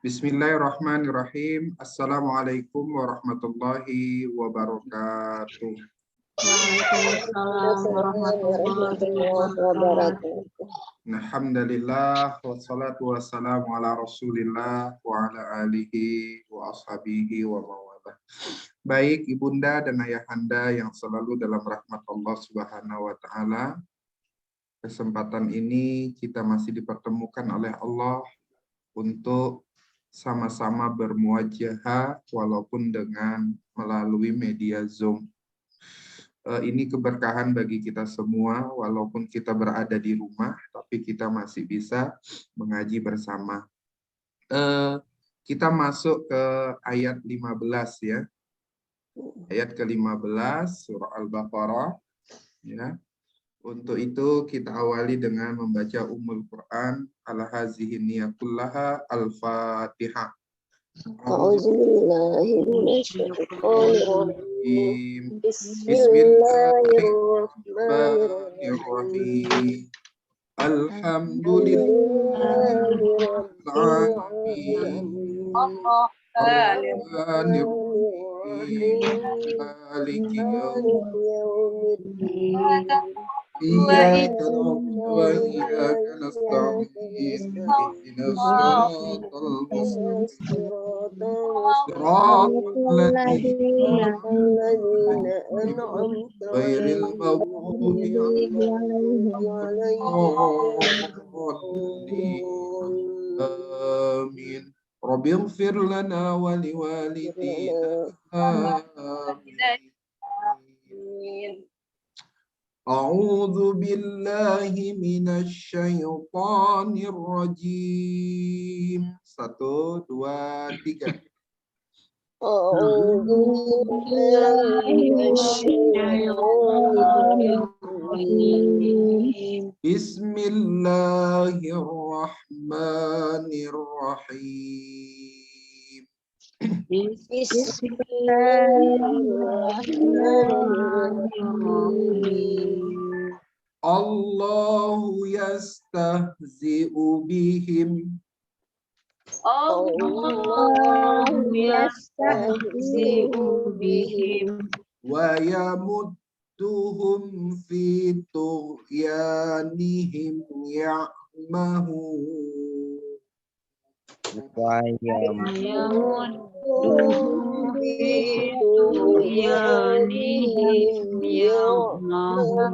Bismillahirrahmanirrahim. Assalamualaikum warahmatullahi wabarakatuh. Waalaikumsalam warahmatullahi wabarakatuh. Alhamdulillah wassalatu wassalamu ala Rasulillah wa ala alihi wa ashabihi wa mawalah. Baik ibunda dan ayahanda yang selalu dalam rahmat Allah Subhanahu wa taala. Kesempatan ini kita masih dipertemukan oleh Allah untuk sama-sama bermuajahah walaupun dengan melalui media Zoom. Ini keberkahan bagi kita semua, walaupun kita berada di rumah, tapi kita masih bisa mengaji bersama. Kita masuk ke ayat 15 ya. Ayat ke-15 surah Al-Baqarah ya. Untuk itu kita awali dengan membaca Ummul Quran ala hazihi niyakullaha Al-Fatihah. A'udzubillahiminasyaitonirrajim. Bismillahirrahmanirrahim. Alhamdulillahirrahmanirrahim. Maliki yaumiddin. Iyyaka na'budu wa iyyaka nasta'in. Ihdinas siratal mustaqim. Siratal ladzina an'amta 'alaihim ghairil maghdubi 'alaihim. Amin. Rabbighfir lana wa liwalidina. Amin. A'udzu billahi minasy syaithanir rajim. 1, 2, 3. A'udzu billahi minasyaitonir rajim. Bismillahirrahmanirrahim. Bismillahirrahmanirrahim. Allahu yastahzi'u bihim. Allahu yastahzi'u bihim Wa yamudduhum fi tughyanihim ya'mahun. wa yamudduhum fi tughyanihim ya'mahun.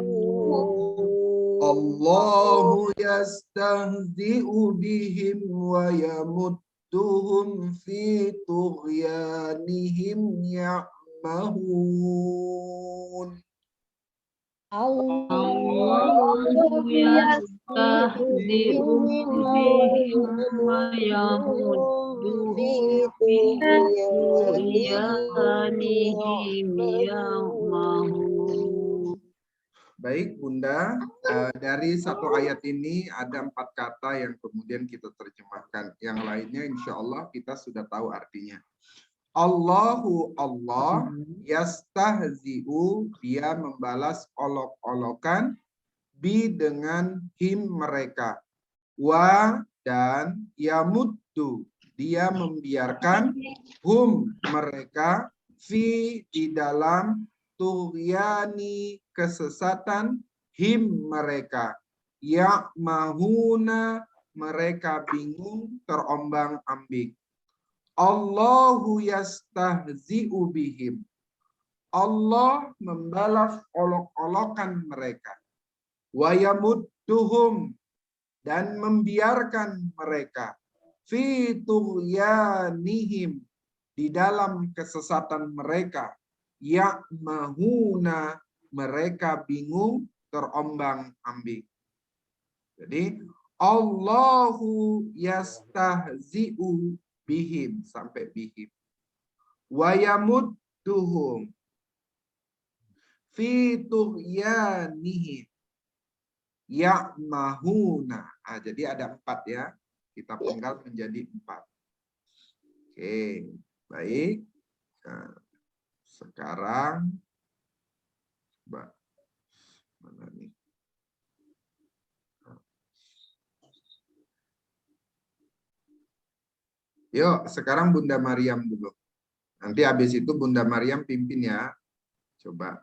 Allahu yastahzi'u bihim wa yamudduhum fi tughyanihim ya'mahun. Allahu yastahzi'u bihim wa yamudduhum fi tughyanihim ya'mahun. Baik Bunda, dari satu ayat ini ada 4 kata yang kemudian kita terjemahkan. Yang lainnya insya Allah kita sudah tahu artinya. Allahu Allah, yastahzi'u, dia membalas olok-olokan, bi dengan him mereka. Wa dan yamuddu, dia membiarkan hum mereka, fi di dalam tughyani kesesatan him mereka, ya'mahuna mereka bingung terombang-ambing. Allahu yastahzi'u bihim, Allah membalas olok-olokan mereka. Wa yamudduhum, dan membiarkan mereka, fi tughyanihim, di dalam kesesatan mereka, ya'mahuna mereka bingung terombang-ambing. Jadi Allahu yastahzi'u bihim sampai bihim. Wa yamudduhum fi tughyanihim ya'mahuna. Jadi ada 4 ya. Kita penggal menjadi 4. Oke, baik. Nah, sekarang coba mana nih? Yuk, sekarang Bunda Maryam dulu. Nanti habis itu Bunda Maryam pimpin ya. Coba.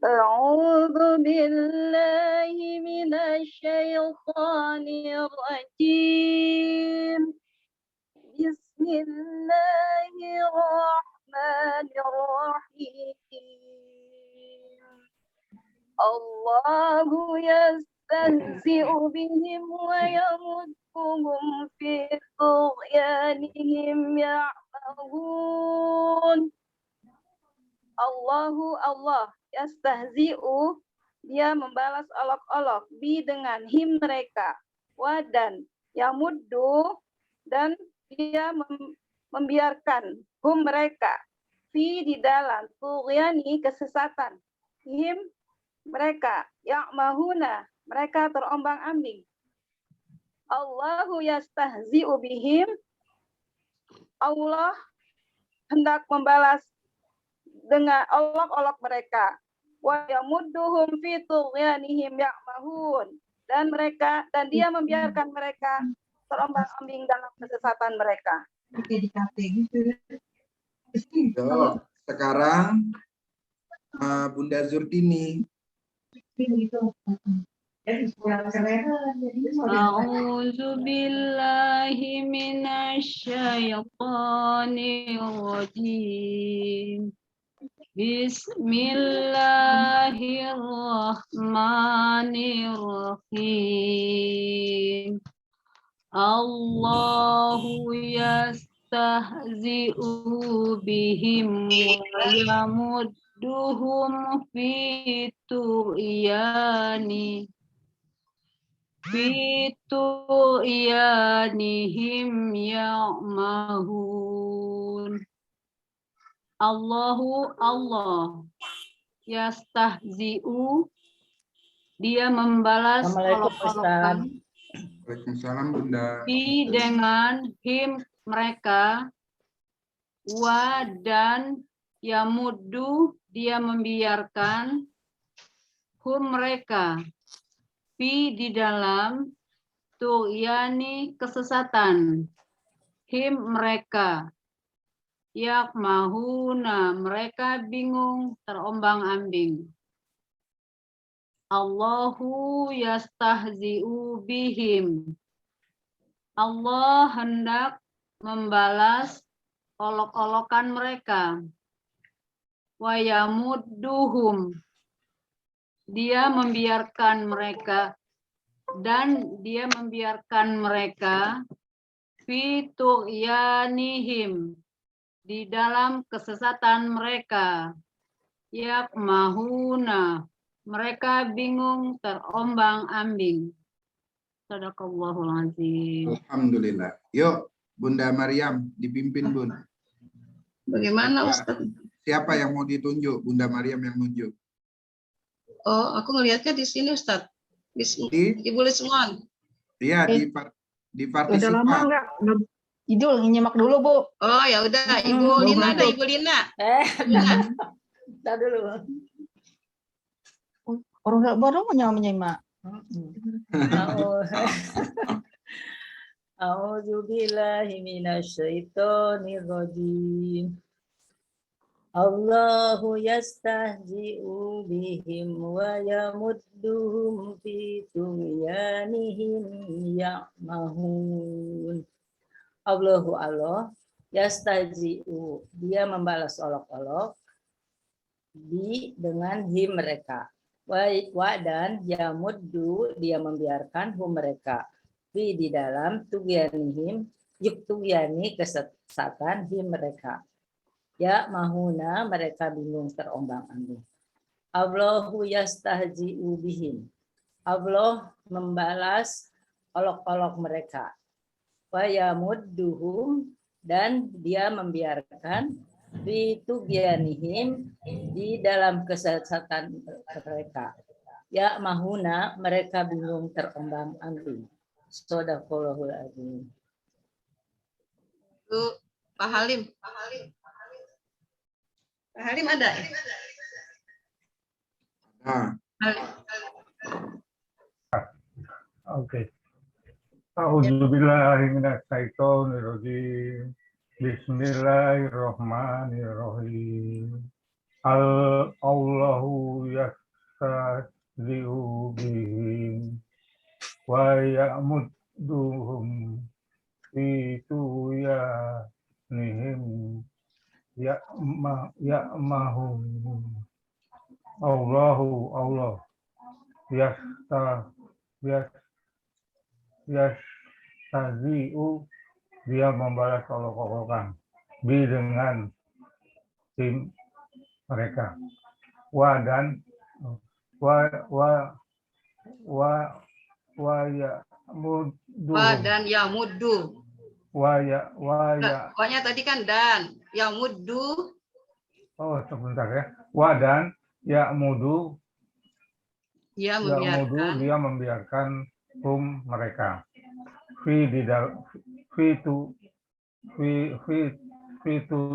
أعوذ بالله من الشيطان الرجيم بسم الله الرحمن الرحيم الله يستهزئ بهم ويمدهم في طغيانهم يعمهون Allah yastahzi'u, dia membalas olok-olok, bi dengan him mereka, wadan yamuddu, dan dia membiarkan hum mereka, fi di dalam tughyani kesesatan, him mereka, ya'mahuna mereka terombang-ambing. Allahu yastahzi'u bihim, Allah hendak membalas dengan olok-olok mereka, wa yamudduhum fi tughyanihim ya'mahun, dan dia membiarkan mereka terombang-ambing dalam kesesatan mereka. So, sekarang Bunda Zurtini. A'udzu billahi minasyaitonir rajim. Bismillahirrahmanirrahim. Allahu yastahzi'u bihim wa yamudduhum fi tughyanihim ya'mahun. Allah yastahzi'u, dia membalas olok-olokan, Waalaikumsalam Bunda. bi dengan him mereka, wa dan yamuddu, dia membiarkan hum mereka, fi di dalam tughyani kesesatan, him mereka, ya'mahuna mereka bingung terombang-ambing. Allahu yastahzi'u bihim, Allah hendak membalas olok-olokan mereka. Wa yamudduhum, dia membiarkan mereka, dan dia membiarkan mereka fi tughyanihim, di dalam kesesatan mereka, ya'mahuna mereka bingung terombang-ambing. Shadaqallahul azim. Alhamdulillah. Yuk, Bunda Maryam dipimpin Bun. Bagaimana Ustaz? Siapa yang mau ditunjuk? Bunda Maryam yang nunjuk. Oh, aku ngelihatnya di sini Ustaz. Ibu Lismon. Iya, di partisipan. Udah lama enggak Idul nyimak dulu, Bu. Oh, ya udah. Ibu Lina ada Ibu Lina. Udah dulu. Orang baru menyimak. A'udzu billahi minasyaitonir rajim. Allahu yastahzi'u bihim wa yamudduhum fi tughyanihim ya'mahun. Allahu Allah yastahzi'u, dia membalas olok-olok, bi dengan him mereka. Wa dan yamuddu, dia membiarkan hum mereka, fi di dalam tugyanihim, tugyani kesesatan him mereka, ya mahuna mereka bingung terombang-ambing. Allahu yastahzi'u bihim, Allah membalas olok-olok mereka. Wa yamudduhum, dan dia membiarkan fi tugyanihim, di dalam kesesatan mereka, ya mahuna mereka bingung terombang-ambing. Shadaqallahul azim. Bu Pak Halim. Pak Halim ada? Nah, Halim. Oke. A'udzubillahi minasyaitonirrajim. Bismillahirrahmanirrahim. Allahu yastahzi'u bihim wa ya'mudduhum fi tughyanihim ya'mahum. Allah yastahzi'u, dia membalas olok-olokan bi dengan tim mereka, wa dan wa Dan ya muddu. Pokoknya tadi kan dan ya muddu. Oh, sebentar ya. Wa dan ya mudu, Dia membiarkan. dia membiarkan mereka. Fi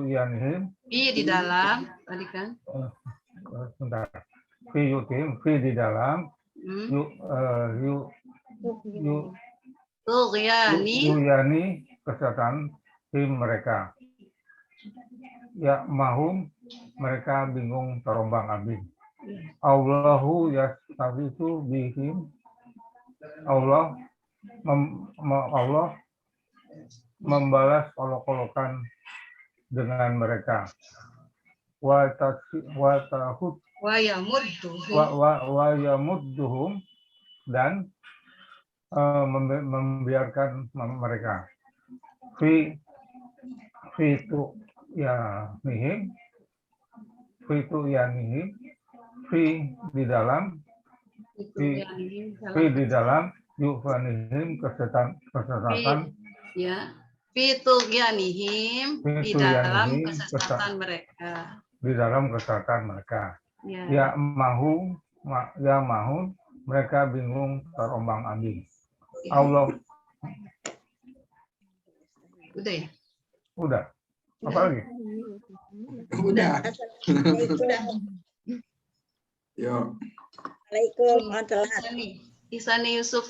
yanhim. Fi di dalam tadi kan. Sebentar. Fi yutim, fi di dalam. Tughyanni, kesesatan tim mereka. Ya mahum, mereka bingung terombang-ambing. Allahu yastaghitsu bihim. Allah membalas olok-olokan dengan mereka. Wa yamudduhum, dan membiarkan mereka. Fi tughyanihim, di dalam yufanihim, kesesatan ya, fi tughyanihim, di dalam kesesatan mereka, ya mahun, mereka bingung terombang-ambing. Allah. Udah ya? Udah. Apa lagi? Udah. Yo. Waalaikumsalam. Isani Yusuf.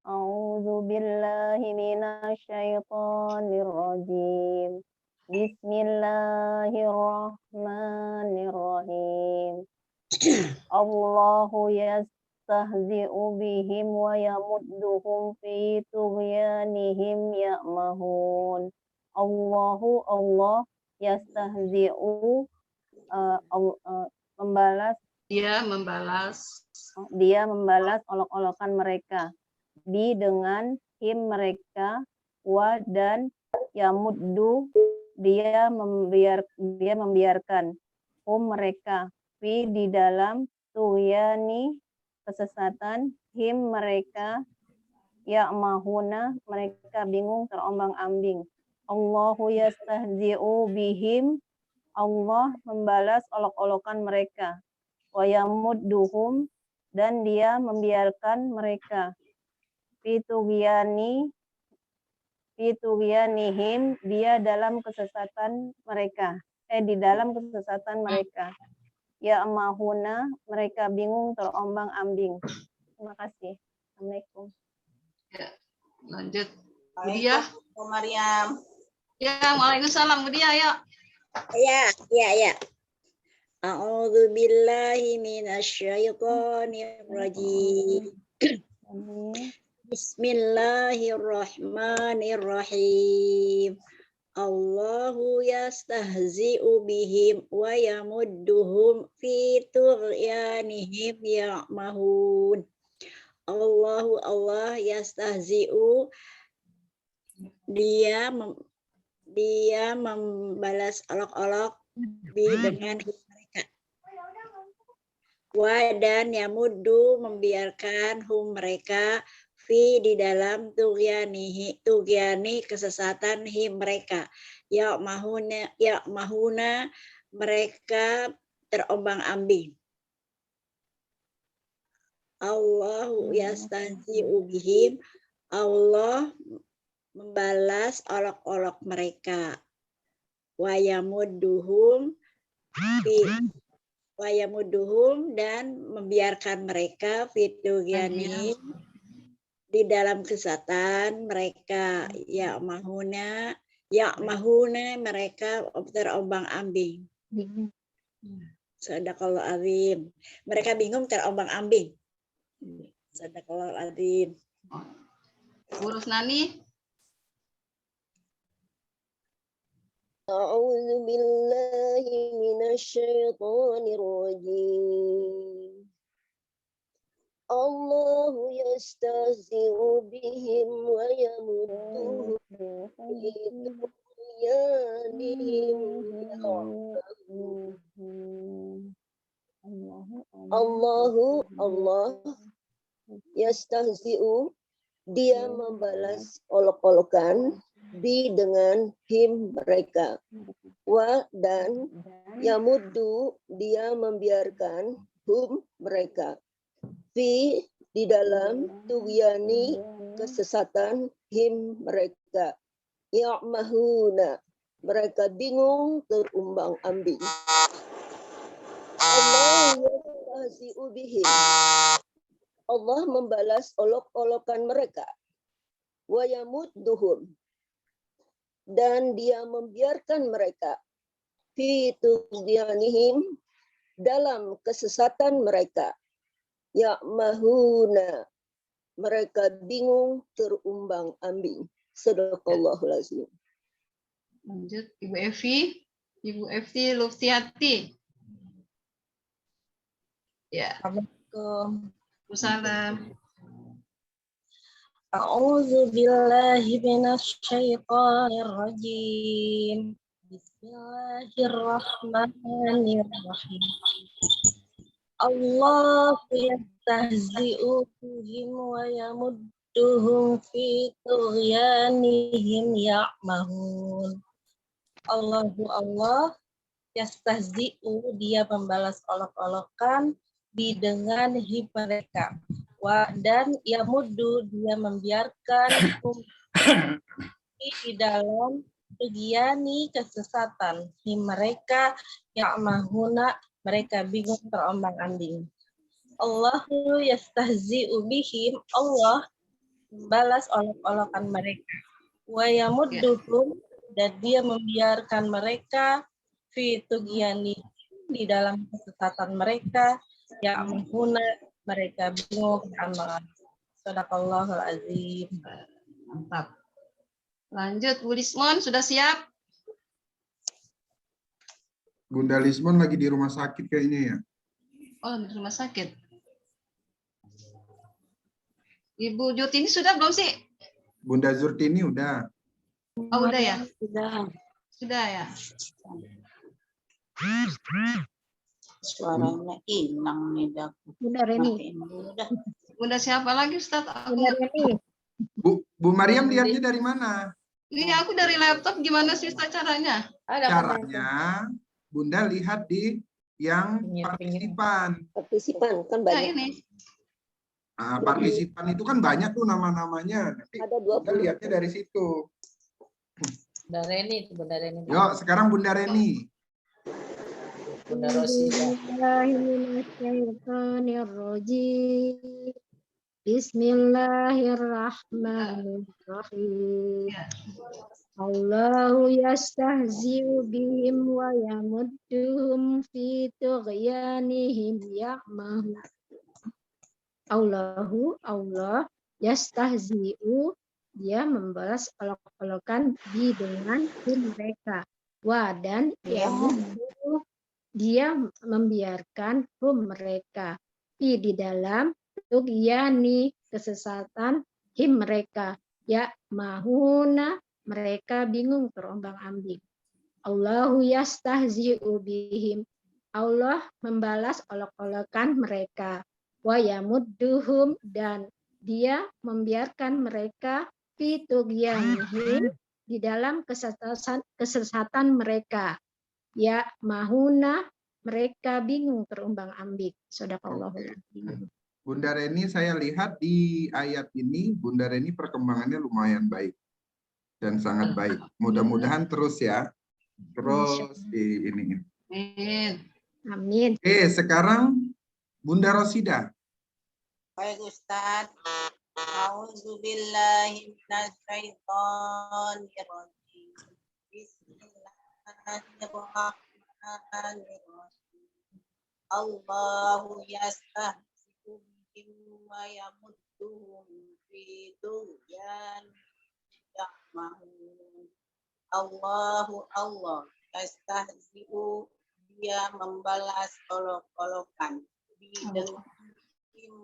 A'udzu billahi minasyaitonir rajim. Bismillahirrahmanirrahim. Allahu yastahzi'u bihim wa yamudduhum fi tughyanihim ya'mahun. Allah yastahzi'u, dia membalas olok-olokan mereka, bi dengan him mereka, wa dan yamuddu, dia membiarkan mereka, fi di dalam tughyani, kesesatan, him mereka, ya'mahuna, mereka bingung terombang-ambing. Allahu yastahzi'u bihim, Allah membalas olok-olokan mereka. Wa yamudduhum, dan dia membiarkan mereka. Fi tughyanihim, dia dalam kesesatan mereka. Di dalam kesesatan mereka. Ya'mahuna, mereka bingung terombang-ambing. Terima kasih. Assalamualaikum. Ya, lanjut. Budia. Mariam. Ya, waalaikumsalam Budia, ya. Ya. A'udzu billahi minasyaitonir rajim. Bismillahirrahmanirrahim. Allahu yastahzi'u bihim wa yamudduhum fi tughyanihim ya'mahun. Allah yastahzi'u, dia membalas olok-olok dengan mereka. Wa dan yamuddu, membiarkan mereka, fi di dalam tughyani kesesatan mereka. Ya'mahuna, mereka terombang-ambing. Allahu yastahzi'u bihim, Allah membalas olok-olok mereka. Wa yamudduhum wa yamuduhum dan membiarkan mereka fitughyanihim di dalam kesesatan mereka, ya'mahuna mereka terombang-ambing. Sadaqallahu azim. Mereka bingung terombang-ambing. Sadaqallahu azim. Huruf Nani. أعوذ بالله من الشيطان الرجيم الله يستهزئ بهم ويمدهم في طغيانهم Allah yastahzi'u, dia membalas olok-olokan bi dengan him mereka, wa dan yamuddu, dia membiarkan hum mereka, fi di dalam tughyani kesesatan him mereka, ya'mahuna mereka bingung terumbang-ambing. Allah yastahzi'u bihim, Allah membalas olok-olokan mereka, wa yamudduhum dan dia membiarkan mereka fi tughyanihim dalam kesesatan mereka, ya'mahuna mereka bingung terumbang-ambing. Sadaqallahul azim. Lanjut Ibu Evi. Ibu Evi Luftiati. Ya. Assalamualaikum. Waalaikumsalam. A'udzu billahi minasy syaithanir rajim. Bismillahirrahmanirrahim. Allah yastahzi'u bihim wa yamudduhum fi tughyanihim ya'mahun. Allah yastahzi'u, dia membalas olok-olokan bi dengan him mereka, wa dan yamuddu, dia membiarkan di dalam tughiyani kesesatan him mereka, ya'mahuna mereka bingung terombang-ambing. Allahu yastahzi'u bihim, Allah membalas olok-olokan mereka, wa yamudduhum dan dia membiarkan mereka fi tughiyani di dalam kesesatan mereka, ya'mahuna mereka bingung terombang-ambing. Shadaqallahul azim. Mantap. Lanjut Bu Lismon, sudah siap? Bunda Lismon lagi di rumah sakit kayaknya ya. Oh, di rumah sakit. Ibu Jutini sudah belum sih? Bunda Zurtini udah. Oh, udah ya? Sudah. Sudah ya? Suaranya hilang nih, Dak. Bunda Reni. Bunda siapa lagi Ustaz? Bunda Reni. Bu Mariam lihatnya dari mana? Ini aku dari laptop, gimana sih Ustaz caranya? Caranya Bunda lihat di yang partisipan. Partisipan kan Nah, banyak. ini. Nah, partisipan itu kan banyak tuh nama-namanya. Nanti Ada Bunda 20. lihatnya dari situ. Bunda Reni. Yuk, sekarang Bunda Reni. Bunda Rosida. Bismillahirrahmanirrahim. Bismillahirrahmanirrahim. Allahu yastahzi'u bihim wa yamudduhum fi tughyanihim ya'mahun. Allah yastahzi'u, dia membalas olok-olokan bi dengan mereka, wa dan yamuddu, dia membiarkan mereka fi di dalam tughyani kesesatan him mereka, ya mahuna mereka bingung terombang-ambing. Allahu yastahzi'u bihim, Allah membalas olok-olokan mereka, wa yamudduhum dan dia membiarkan mereka fi tughyanihim di dalam kesesatan mereka, ya mahuna mereka bingung terombang-ambing. Shadaqallahul azim. Bunda Reni, saya lihat di ayat ini Bunda Reni perkembangannya lumayan baik dan sangat baik. Mudah-mudahan terus ya. Terus di ini. Amin. Amin. Oke, sekarang Bunda Rosida. Baik Ustaz. A'udzubillahi minasyaitonirrajim. Bismillahirrahmanirrahim. Allahu yastahzi'u bihim wa yamudduhum fi tughyan ya'mahun. Allah yastahzi'u, dia membalas olok-olokan dengan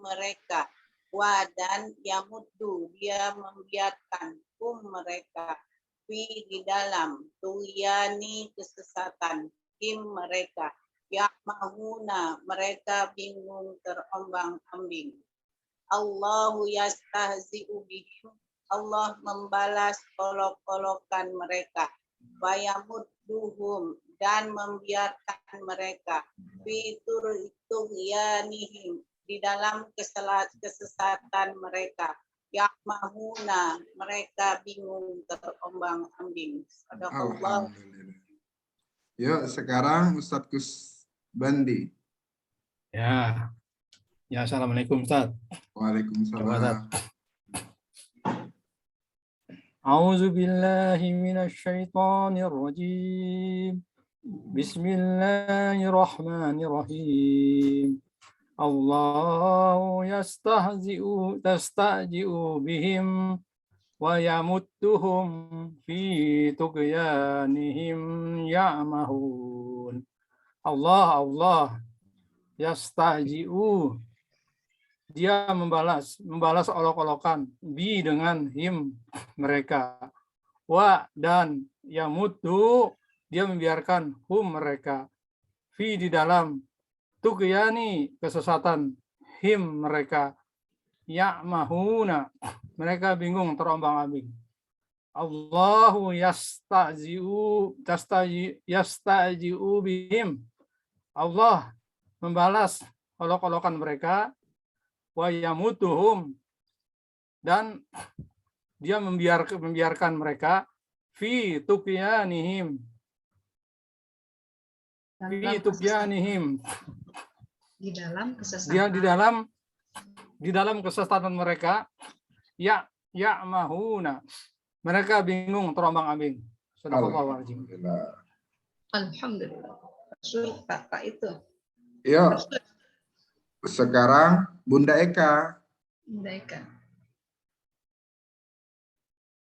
mereka, wa dan yamuddu, dia membiarkan mereka fi di dalam tuhyani kesesatan mereka, ya'mahuna, mereka bingung terombang-ambing. Allahu yastahzi'u bihim, Allah membalas olok-olokan mereka, wa yamudduhum, dan membiarkan mereka fitur tughyanihim, di dalam kesesatan mereka, ya'mahuna, mereka bingung terombang-ambing. Sadaqallah. Alhamdulillah. Yuk, sekarang Ustadz Kusbandi. Ya. Ya, assalamualaikum Ustaz. Waalaikumsalam. A'udzu billahi minasyaitonir rajim. Bismillahirrahmanirrahim. Allahu yastahzi'u bihim wa yamudduhum fi tughyanihim ya'mahun. Allah yastahzi'u, dia membalas olok-olokan bi dengan him mereka, wa dan yamuddu, dia membiarkan hum mereka, fi di dalam tughyani kesesatan him mereka, ya'mahuna, mereka bingung terombang-ambing. Allahu yastahzi'u bihim, Allah membalas olok-olokan mereka, wa yamutuhum, dan dia membiarkan mereka fi tughyanihim, di dalam kesesatan. Dia di dalam kesesatan mereka, ya'mahuna, mereka bingung terombang-ambing. Sadaqallahul azim. Alhamdulillah. Sulit Pak itu. Yuk, sekarang Bunda Eka. Bunda Eka.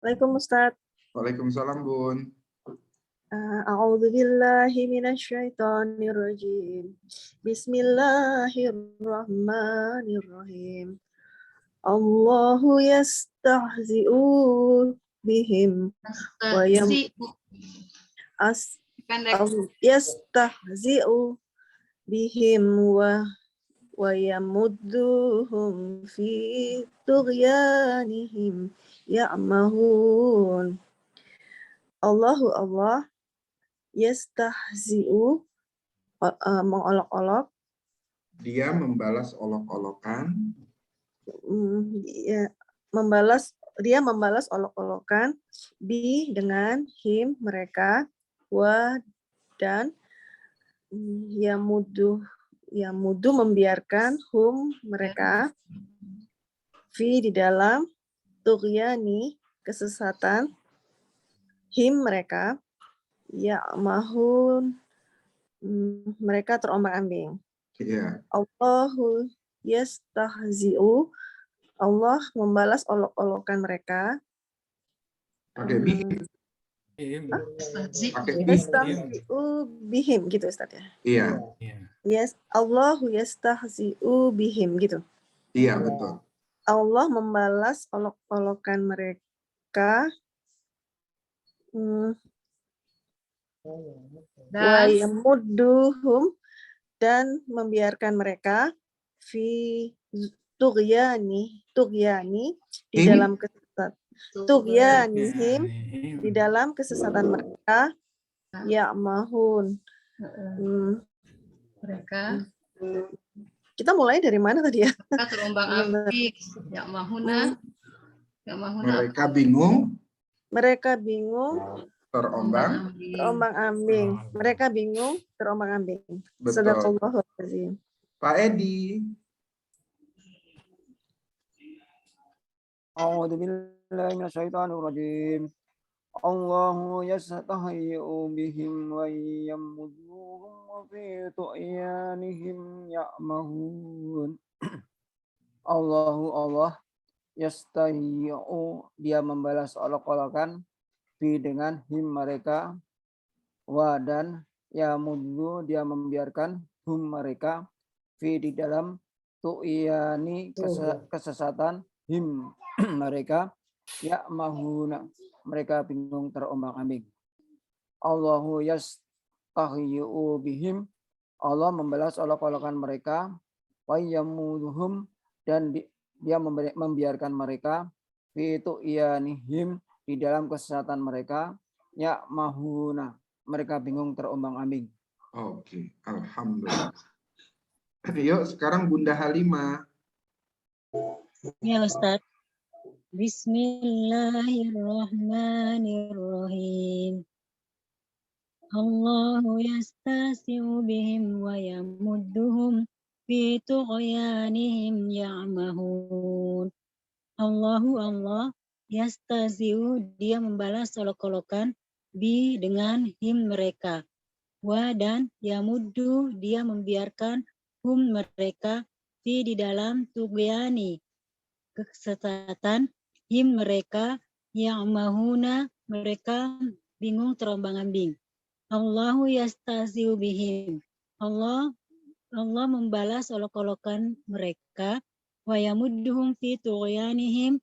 Waalaikumsalam Ustaz. Waalaikumsalam Bun. A'udzu billahi minasyaitonir rajim. Bismillahirrahmanirrahim. Allahu yastahzi'u bihim wa yastahzi'u bihim wa yamudduhum fi tughyanihim ya'mahun. Allah yastahzi'u, mengolok-olok. Dia membalas olok-olokan. Dia membalas olok-olokan bi dengan him mereka, wa dan yamudu membiarkan hum mereka, fi di dalam tughyani kesesatan him mereka, ya'mahun, mereka terombang-ambing. Yeah. Allahu yastahzi'u, Allah membalas olok-olokan mereka. Pakai bihim. Yastahzi'u bihim gitu Ustaz ya. Iya. Yes, Allahu yastahzi'u bihim gitu. Iya, betul. Allah membalas olok-olokan mereka. Wa yamudduhum, dan membiarkan mereka fi tughyani di dalam kesesatan, tughyanihim, di dalam kesesatan mereka, ya'mahun, mereka. Kita mulai dari mana tadi ya? Terombang-ambing, ya'mahuna. Mereka bingung terombang-ambing. Mereka bingung, terombang-ambing. Betul. Shadaqallahul azim. Pak Edi. A'udzu billahi minasyaitonir rajim. Allahu yastahyi'u bihim wa yamudduhum fi tu'yanihim ya'mahun. Allah yastahyi'u, dia membalas olok-olokan fi dengan him mereka, wa dan yamuddu, dia membiarkan hum mereka fi di dalam tu'yani kesesatan him mereka ya'mahuna, mereka bingung terombang-ambing. Allahu yastahyi'u bihim, Allah membalas olok-olokan mereka, wa yamuduhum, dan dia membiarkan mereka fi tu'yanihim, di dalam kesesatan mereka ya'mahuna, mereka bingung terombang-ambing. Oke, alhamdulillah. Yuk sekarang Bunda Halimah. Ya Ustaz. Bismillahirrahmanirrahim. Allahu yastasi'u bihim wa yamudduhum fi tughyanihim ya'mahun. Allah yastasi'u, dia membalas olok-olokan bi dengan him mereka. Wa dan yamuddu, dia membiarkan hum mereka fi di dalam tughyani kesesatan him mereka ya'mahuna, mereka bingung terombang-ambing. Allahu yastahzi'u bihim, Allah membalas olok-olokan mereka, wa yamudduhum fi tughyanihim,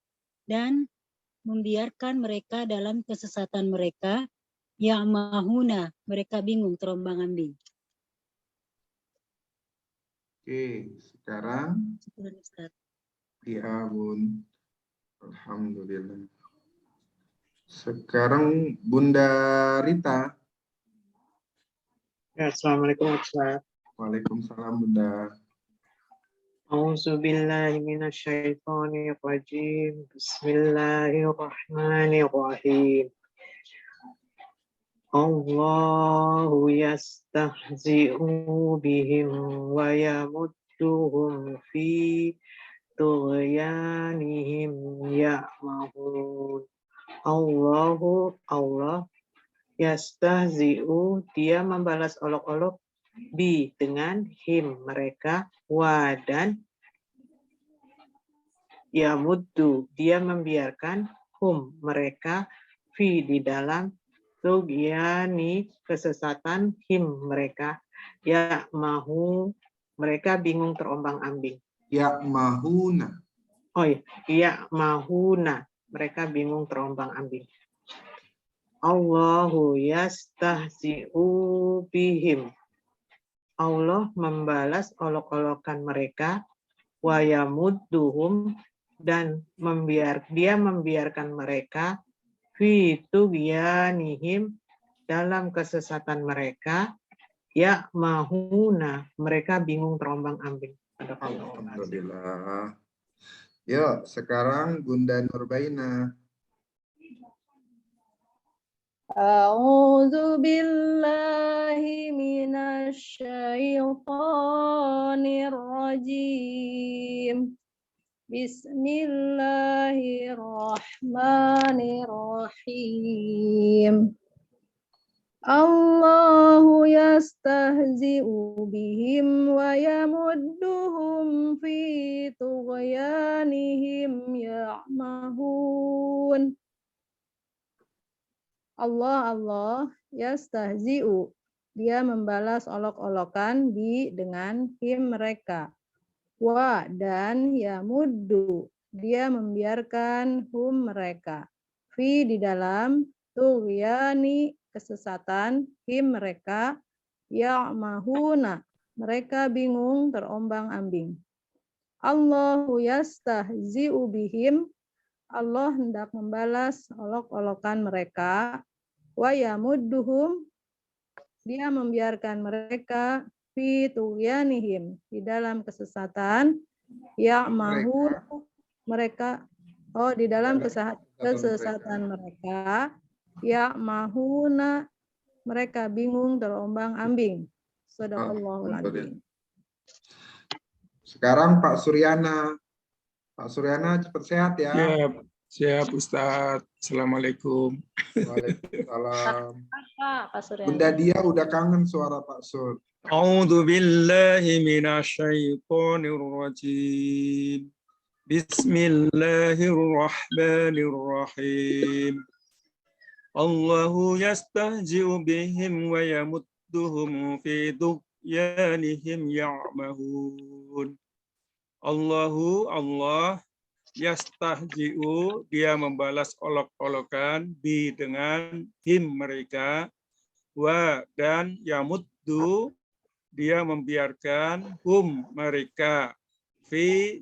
dan membiarkan mereka dalam kesesatan mereka, ya'mahuna, mereka bingung terombang-ambing. Oke, sekarang ya Bun. Alhamdulillah. Sekarang Bunda Rita. Ya, Assalamualaikum Ustaz. Waalaikumsalam Bunda. A'udzubillahi minasyaitonir rajim. Bismillahirrahmanirrahim. Allahu yastahzi'u bihim wa yamudduhum fi tughyanihim ya'mahun. Allah yastahzi'u, dia membalas olok-olok bi dengan him mereka, wa dan yamuddu, dia membiarkan hum mereka fi di dalam tugyani kesesatan him mereka, ya'mahu, mereka bingung terombang-ambing. Ya'mahuna. Oh ya, ya'mahuna, mereka bingung terombang-ambing. Allahu yastahzi'u bihim, Allah membalas olok-olokan mereka, wa yamudduhum, dan dia membiarkan mereka fi tughyanihim, dalam kesesatan mereka, ya'mahuna, mereka bingung terombang-ambing. Alhamdulillah. Yuk, sekarang Bunda Nurbaina. A'udzu billahi minasyaitonir rajim. Bismillahirrahmanirrahim. Allahu yastahzi'u bihim wa yamudduhum fi tughyanihim ya'mahun. Allah yastahzi'u, dia membalas olok-olokan bi dengan him mereka. Wa dan yamuddu, dia membiarkan hum mereka. Fi di dalam tughyani kesesatan him mereka, ya'mahuna, mereka bingung terombang-ambing. Allahu yastahzi'u bihim, Allah hendak membalas olok-olokan mereka, wa yamudduhum, dia membiarkan mereka fi tughyanihim, di dalam kesesatan, ya'mahun, mereka di dalam kesesatan mereka, ya mahuna, mereka bingung terombang-ambing. Shadaqallahul adzim. Sekarang Pak Suryana. Pak Suryana cepat sehat ya. Siap, siap Ustadz. Assalamualaikum. Waalaikumsalam. Pak Suryana. Bunda Dia udah kangen suara Pak Sur. A'udzu billahi minasyaitonir rajim. Bismillahirrahmanirrahim. Allahu yastahzi'u bihim wa yamudduhum fi tughyanihim ya'mahun. Allahu Allah yastahzi'u, dia membalas olok-olokan, bi dengan him mereka, wa dan yamuddu, dia membiarkan hum mereka, fi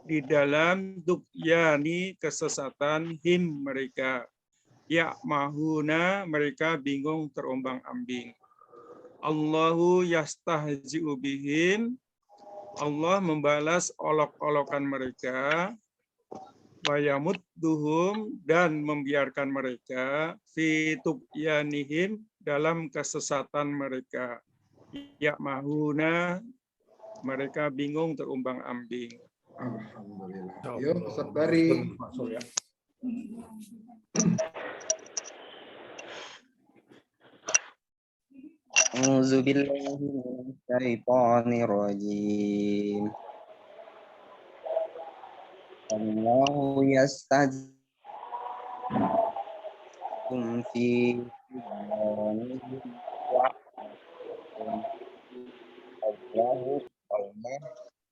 di dalam dukyani kesesatan him mereka, ya mahuna mereka bingung terombang-ambing. Allahu yastahzi'u bihim, Allah membalas olok-olokan mereka, wa yamudduhum dan membiarkan mereka, fi tughyanihim dalam kesesatan mereka, ya mahuna mereka bingung terombang-ambing. Alhamdulillah. Yuk, Ustaz Bari. A'udzu billahi minasyaitonir rajim. Allahu yastahzi'u fi Allahu Allah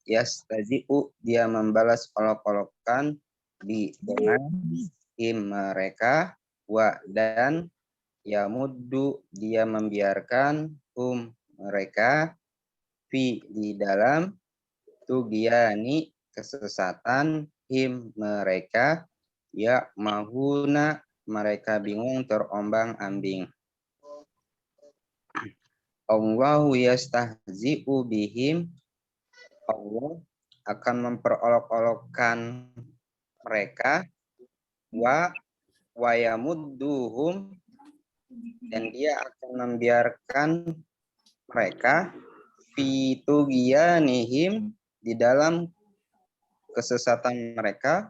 yastahzi'u, dia membalas olok-olokan dengan him mereka, wa dan yamuddu, dia membiarkan mereka, fi di dalam tugyani kesesatan him mereka, ya mahuna mereka bingung terombang-ambing. Allahu yastahzi'u bihim, Allah akan memperolok-olokkan mereka, wa yamudduhum, dan dia akan membiarkan mereka, fi tughyanihim di dalam kesesatan mereka,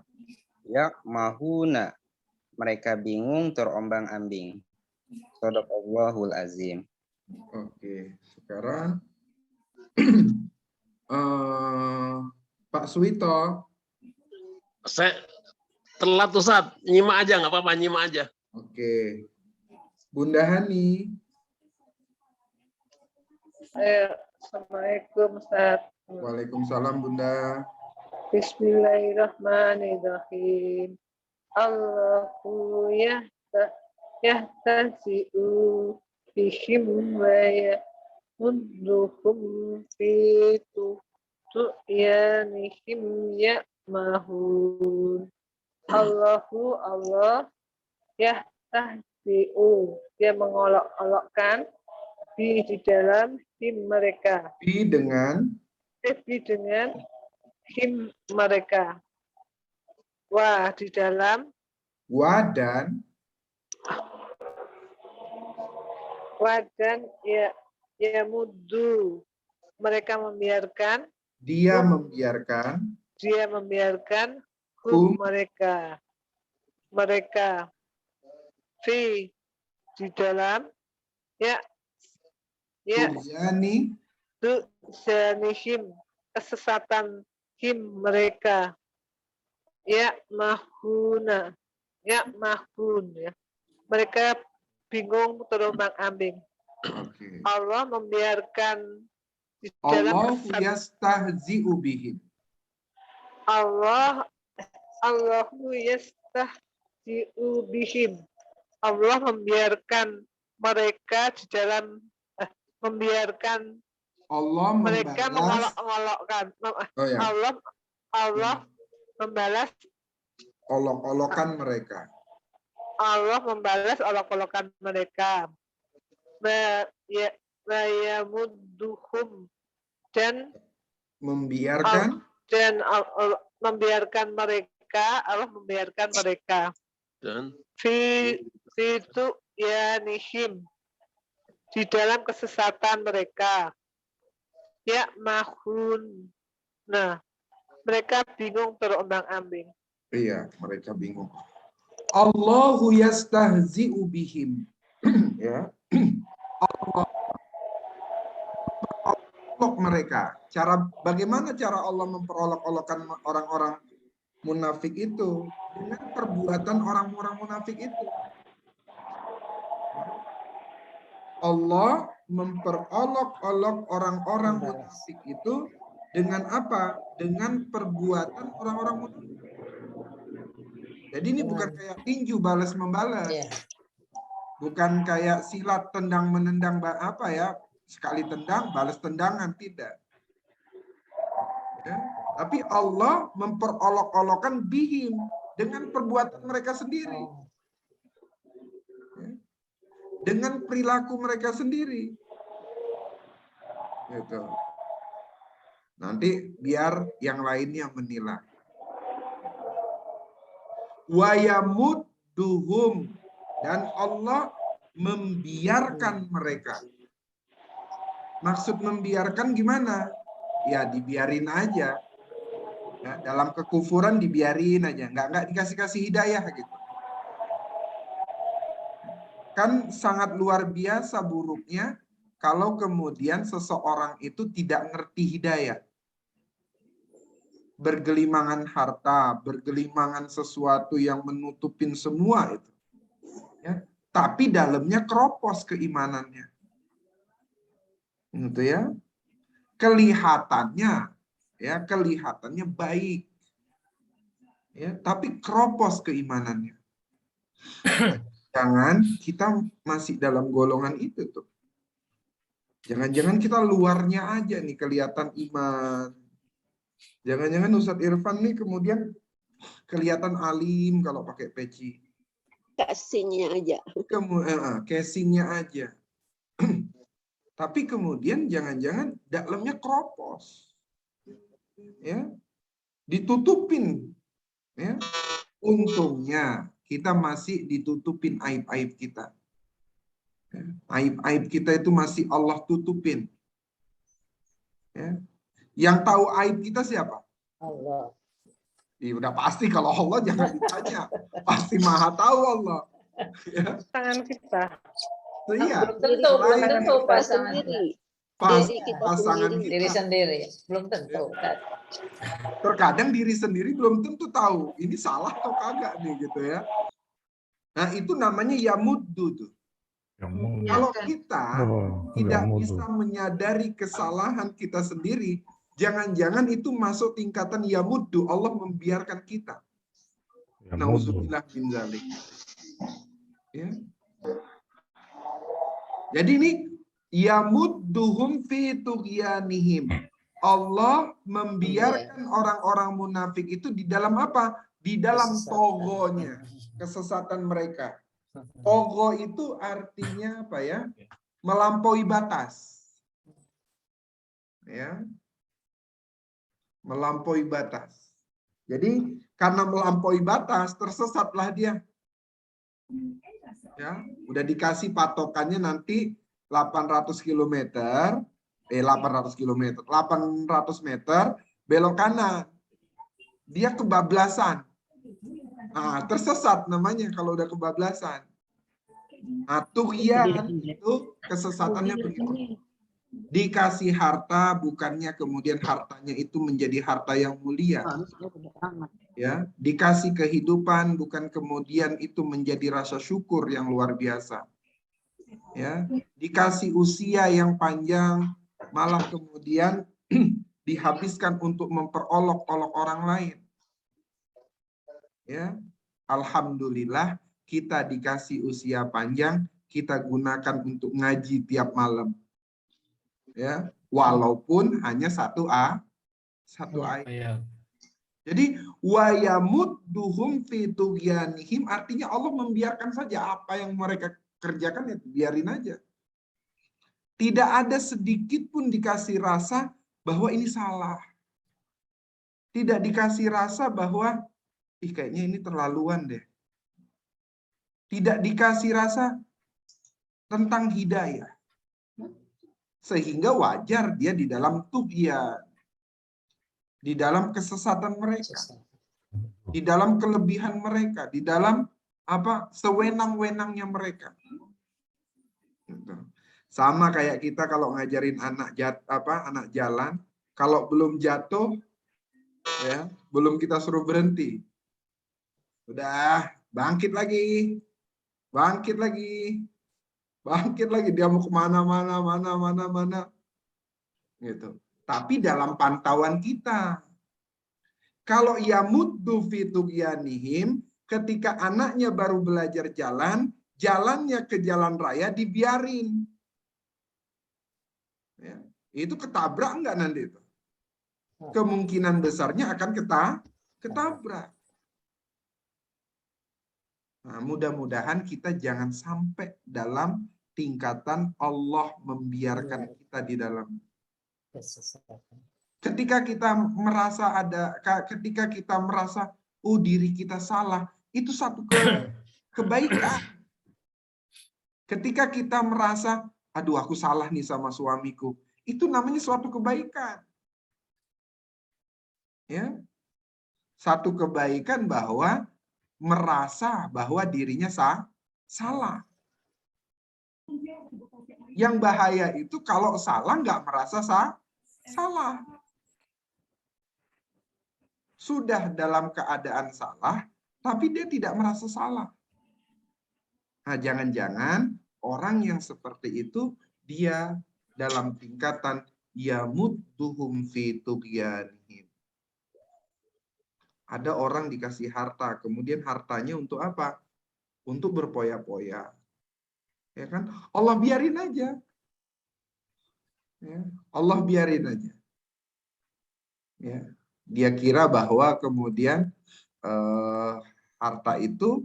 ya mahuna mereka bingung terombang-ambing. Shadaqallahul azim. Oke, sekarang Pak Suwito. Saya telat Ustaz, nyimak aja nggak apa-apa, nyimak aja. Oke. Bunda Hani. Assalamualaikum Ustaz. Waalaikumsalam Bunda. Bismillahirrahmanirrahim. Allahu yahtazi'u bihim wa yamudduhum fi tughyanihim ya'mahun. Allahu Allah yahtazi'u, dia mengolok-olokkan di dalam him mereka. Di dengan him mereka. Wa di dalam. Wa dan ya muddu, mereka membiarkan. Dia membiarkan mereka fi di dalam tughyanihim kesesatan him mereka, ya mahun ya, mereka bingung terombang-ambing. Allah membiarkan di dalam Allah yastahzi'u bihim. Allahu yastahzi'u bihim. Allah membiarkan mereka di dalam membiarkan Allah mereka mengolok-olokkan. Allah membalas olok-olokan mereka. Allah membalas olok-olokan mereka. Yamudduhum, dan membiarkan membiarkan mereka, Allah membiarkan mereka. Dan Fi itu tughyanihim, di dalam kesesatan mereka. Ya'mahun. Nah, mereka bingung terombang-ambing. Iya, mereka bingung. Allahu yastahzi'u bihim. Ya. Allah memperolok mereka. Bagaimana cara Allah memperolok-olokkan orang-orang munafik itu? Dengan perbuatan orang-orang munafik itu. Allah memperolok-olok orang-orang munafik itu dengan apa? Dengan perbuatan orang-orang munafik. Jadi ini bukan kayak tinju balas membalas. Bukan kayak silat tendang menendang apa ya, sekali tendang balas tendangan, tidak. Ya. Tapi Allah memperolok-olokkan bihim dengan perbuatan mereka sendiri. Ya. Dengan perilaku mereka sendiri. Gitu. Nanti biar yang lainnya menilai. Wa yamudduhum, dan Allah membiarkan mereka. Maksud membiarkan gimana? Ya dibiarin aja. Ya, dalam kekufuran dibiarin aja, nggak dikasih hidayah gitu. Kan sangat luar biasa buruknya kalau kemudian seseorang itu tidak ngerti hidayah. Bergelimangan harta, bergelimangan sesuatu yang menutupin semua itu. Ya, tapi dalamnya keropos keimanannya. Gitu ya. Kelihatannya baik. Ya, tapi keropos keimanannya. Jangan kita masih dalam golongan itu tuh. Jangan-jangan kita luarnya aja nih kelihatan iman. Jangan-jangan Ustadz Irfan nih kemudian kelihatan alim kalau pakai peci. Casingnya aja. Casingnya aja. Tapi kemudian jangan-jangan dalamnya keropos. Ya. Ditutupin. Ya. Untungnya kita masih ditutupin aib-aib kita. Ya. Aib-aib kita itu masih Allah tutupin. Ya. Yang tahu aib kita siapa? Allah. Ya, udah pasti kalau Allah jangan ditanya. Pasti maha tahu Allah. Ya. Tangan kita. So, iya. Belum tentu pasangan kita. Pasangan kita. Diri sendiri. Belum tentu. Terkadang diri sendiri belum tentu tahu. Ini salah atau kagak nih gitu ya. Nah itu namanya yamuddu tuh. Kalau kita tidak bisa menyadari kesalahan kita sendiri, jangan-jangan itu masuk tingkatan yamuddu, Allah membiarkan kita. Nauzubillah min dzalik. Ya. Jadi ini yamudduhum fi tughyanihim. Allah membiarkan orang-orang munafik itu di dalam apa? Di dalam togonya, kesesatan mereka. Togo itu artinya apa ya? Melampaui batas. Ya. Melampaui batas. Jadi karena melampaui batas tersesatlah dia. Ya, udah dikasih patokannya nanti 800 meter belok kanan. Dia kebablasan. Nah, tersesat namanya kalau udah kebablasan. Nah, tughyan itu kesesatannya begitu. Dikasih harta bukannya kemudian hartanya itu menjadi harta yang mulia. Ya, dikasih kehidupan bukan kemudian itu menjadi rasa syukur yang luar biasa. Ya, dikasih usia yang panjang malah kemudian dihabiskan untuk memperolok-olok orang lain. Ya, alhamdulillah kita dikasih usia panjang, kita gunakan untuk ngaji tiap malam. Ya, walaupun hanya satu ayat. Jadi wa yamudduhum fi tughyanihim artinya Allah membiarkan saja apa yang mereka kerjakan, ya biarin aja. Tidak ada sedikit pun dikasih rasa bahwa ini salah. Tidak dikasih rasa bahwa kayaknya ini terlaluan deh. Tidak dikasih rasa, tentang hidayah. Sehingga wajar dia di dalam tughyan, di dalam kesesatan mereka, di dalam kelebihan mereka, di dalam sewenang-wenangnya mereka. Sama kayak kita kalau ngajarin anak jalan, kalau belum jatuh ya, belum kita suruh berhenti. Udah, bangkit lagi. Bangkit lagi. Bangkit lagi, dia mau kemana-mana, gitu. Tapi dalam pantauan kita, kalau yamuddu fi tughyanihim, ketika anaknya baru belajar jalan, jalannya ke jalan raya dibiarin. Ya, itu ketabrak enggak nanti itu? Kemungkinan besarnya akan ketabrak. Nah, mudah-mudahan kita jangan sampai dalam tingkatan Allah membiarkan kita di dalam. Ketika kita merasa diri kita salah, itu satu kebaikan. Ketika kita merasa, aduh aku salah nih sama suamiku, itu namanya suatu kebaikan. Ya, satu kebaikan bahwa merasa bahwa dirinya salah. Yang bahaya itu kalau salah nggak merasa salah. Sudah dalam keadaan salah, tapi dia tidak merasa salah. Nah, jangan-jangan orang yang seperti itu dia dalam tingkatan yamudduhum fi tughyanihim. Ada orang dikasih harta, kemudian hartanya untuk apa? Untuk berpoya-poya. Ya kan? Allah biarin aja. Ya, Allah biarin aja. Ya, dia kira bahwa kemudian harta itu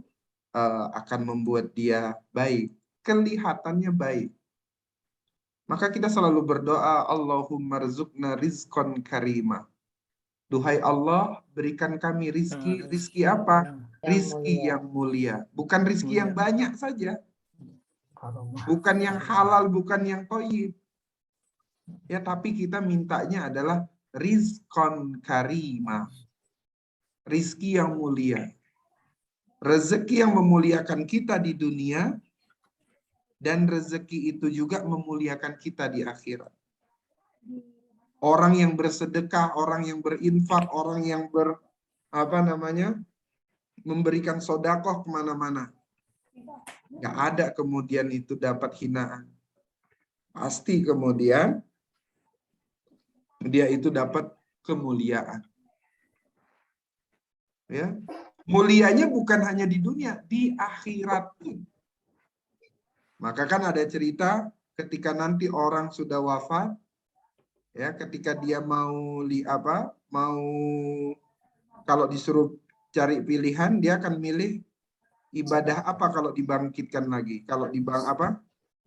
akan membuat dia baik. Kelihatannya baik. Maka kita selalu berdoa, Allahumma rzuqna rizqan karima. Duhai Allah, berikan kami rizki. Rizki apa? Rizki yang mulia. Bukan rizki yang banyak saja. Bukan yang halal, bukan yang thayyib. Ya, tapi kita mintanya adalah rizqan karima. Rizki yang mulia. Rezeki yang memuliakan kita di dunia, dan rezeki itu juga memuliakan kita di akhirat. Orang yang bersedekah, orang yang berinfak, orang yang memberikan sodakoh kemana-mana. Nggak ada kemudian itu dapat hinaan. Pasti kemudian dia itu dapat kemuliaan. Ya, mulianya bukan hanya di dunia, di akhirat pun. Maka kan ada cerita ketika nanti orang sudah wafat, ya, ketika dia kalau disuruh cari pilihan, dia akan milih ibadah apa kalau dibangkitkan lagi. Kalau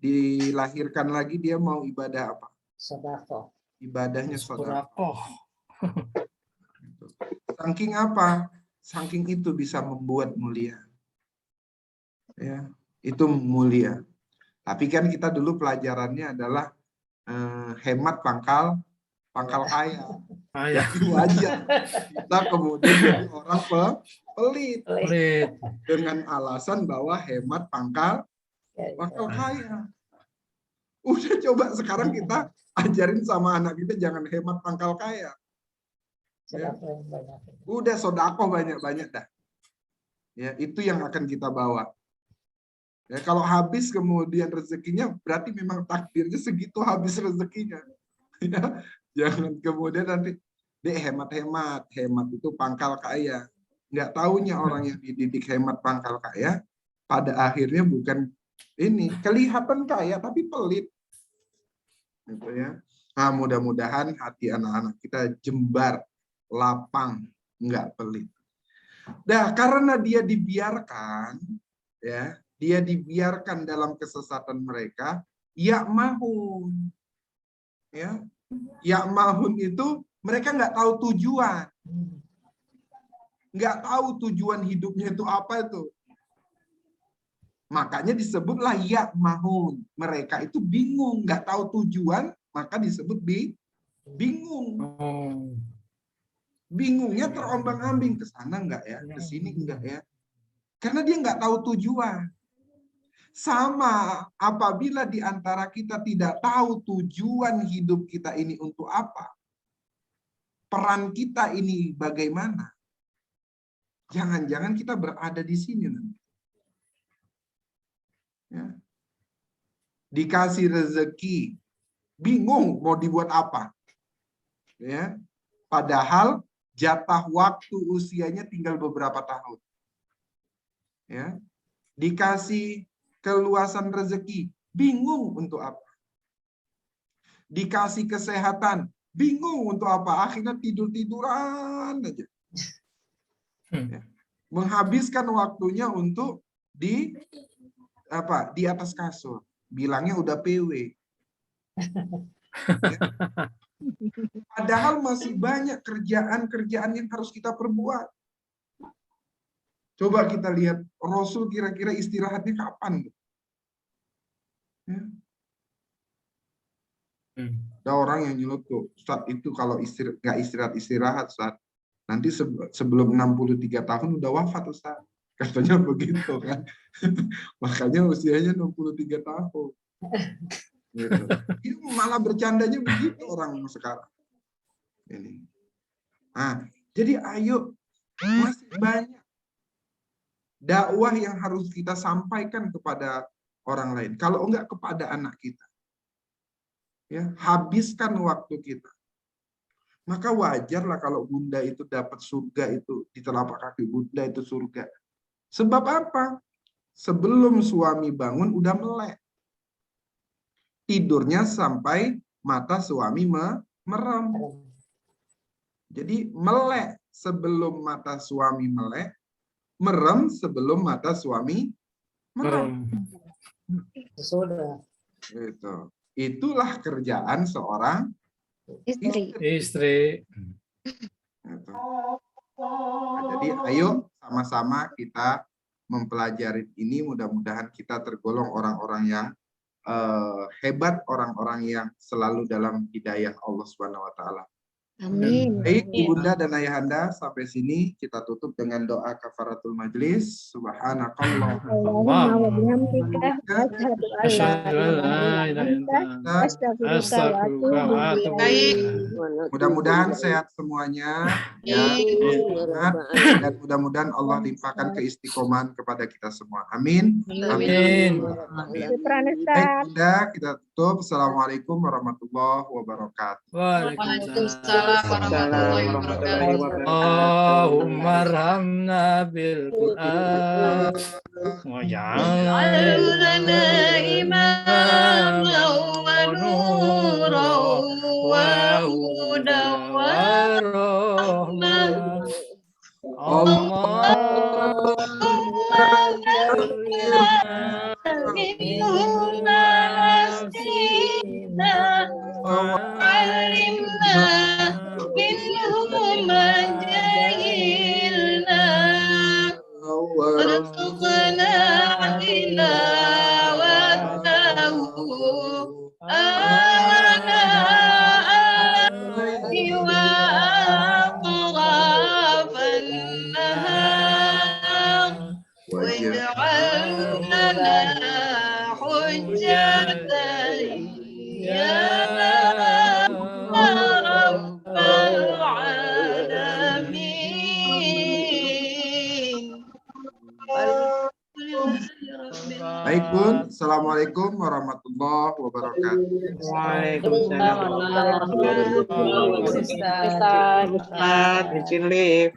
dilahirkan lagi, dia mau ibadah apa? Sedekah. Ibadahnya sedekah. Saking apa? Saking itu bisa membuat mulia. Ya, itu mulia. Tapi kan kita dulu pelajarannya adalah hemat pangkal kaya. Ya, wajar. Kita kemudian jadi orang pelit. Dengan alasan bahwa hemat pangkal kaya. Udah coba sekarang kita ajarin sama anak kita jangan hemat pangkal kaya. Ya. Udah sedekah banyak-banyak dah. Ya, itu yang akan kita bawa. Ya, kalau habis kemudian rezekinya, berarti memang takdirnya segitu habis rezekinya. Ya, jangan kemudian nanti hemat itu pangkal kaya. Nggak taunya orang yang dididik hemat pangkal kaya, pada akhirnya bukan ini, kelihatan kaya tapi pelit. Gitu ya. Nah, mudah-mudahan hati anak-anak kita jembar, lapang, nggak pelit. Nah, karena dia dibiarkan, ya, dia dibiarkan dalam kesesatan mereka, ya'mahun. Ya, ya'mahun itu mereka nggak tahu tujuan. Nggak tahu tujuan hidupnya itu apa itu. Makanya disebutlah ya'mahun. Mereka itu bingung, nggak tahu tujuan, maka disebut bingung. Bingungnya terombang-ambing, ke sana enggak ya, ke sini enggak ya. Karena dia nggak tahu tujuan. Sama apabila di antara kita tidak tahu tujuan hidup kita ini untuk apa, peran kita ini bagaimana, jangan-jangan kita berada di sini nanti. Ya. Dikasih rezeki, bingung mau dibuat apa. Ya. Padahal jatah waktu usianya tinggal beberapa tahun. Ya. Dikasih keluasan rezeki, bingung untuk apa. Dikasih kesehatan, bingung untuk apa. Akhirnya tidur-tiduran aja. Ya. Menghabiskan waktunya untuk di atas kasur. Bilangnya udah PW. Ya. Padahal masih banyak kerjaan-kerjaan yang harus kita perbuat. Coba kita lihat Rasul kira-kira istirahatnya kapan? Ya. Ada orang yang nyeletuk, Ustaz itu kalau nggak istirahat Ustaz, nanti sebelum 63 tahun udah wafat Ustaz. Katanya begitu kan. Makanya usianya 63 tahun. Gitu. Itu malah bercandanya begitu orang sekarang. Ini. Nah, jadi ayo, masih banyak dakwah yang harus kita sampaikan kepada orang lain. Kalau enggak kepada anak kita. Ya, habiskan waktu kita. Maka wajarlah kalau bunda itu dapat surga itu di telapak kaki bunda itu surga. Sebab apa? Sebelum suami bangun udah melek. Tidurnya sampai mata suami merem. Jadi melek sebelum mata suami melek, merem sebelum mata suami merem. Gitu. Itulah kerjaan seorang istri. Gitu. Nah, jadi ayo sama-sama kita mempelajari ini, mudah-mudahan kita tergolong orang-orang yang hebat, orang-orang yang selalu dalam hidayah Allah Subhanahu wa taala. Amin. Baik, Ibunda dan Ayahanda, sampai sini kita tutup dengan doa kafaratul majlis. Subhanakallah. Allahumma wa bihamdika asyhadu an la ilaha illa anta astaghfiruka wa atubu ilaik. Mudah-mudahan sehat semuanya ya. Dan mudah-mudahan Allah limpahkan keistiqomahan kepada kita semua. Amin. Amin. Baik, Bunda, kita tutup. Assalamualaikum warahmatullahi wabarakatuh. Waalaikumsalam warahmatullahi wabarakatuh. Allahumma arhamna bil Qur'an waj'alna imaman wa nuran wa hudan wa rahmah. Allahumma Baik Bun, Assalamualaikum warahmatullahi wabarakatuh. Waalaikumsalam warahmatullahi wabarakatuh. Ustaz, izin lift.